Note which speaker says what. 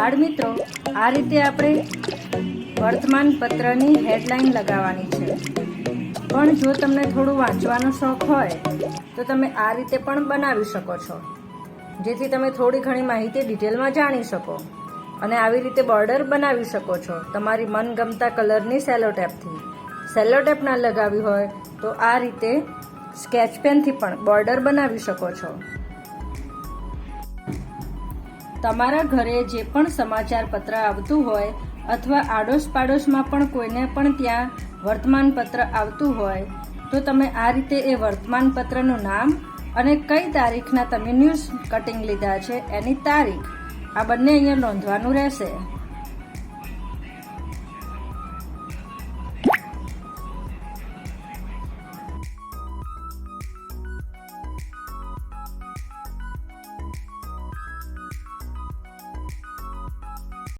Speaker 1: બાળ મિત્રો, આ રીતે આપણે વર્તમાન પત્રની હેડલાઇન લગાવવાની છે. પણ જો તમને થોડું વાંચવાનો શોખ હોય તો તમે આ રીતે પણ બનાવી શકો છો, જેથી તમે થોડી ઘણી માહિતી ડિટેલમાં જાણી શકો. અને આવી રીતે બોર્ડર બનાવી શકો છો તમારી મનગમતા કલરની સેલોટેપથી. સેલોટેપ ના લગાવી હોય તો આ રીતે સ્કેચ પેનથી પણ બોર્ડર બનાવી શકો છો. તમારા ઘરે જે પણ સમાચાર પત્ર આવતું હોય અથવા આડોશ પાડોશમાં પણ કોઈને પણ ત્યાં વર્તમાન પત્ર આવતું હોય તો તમે આ રીતે એ વર્તમાન પત્રનું નામ અને કઈ તારીખના તમે ન્યૂઝ કટિંગ લીધા છે એની તારીખ આ બંને અહીંયા નોંધવાનું રહેશે.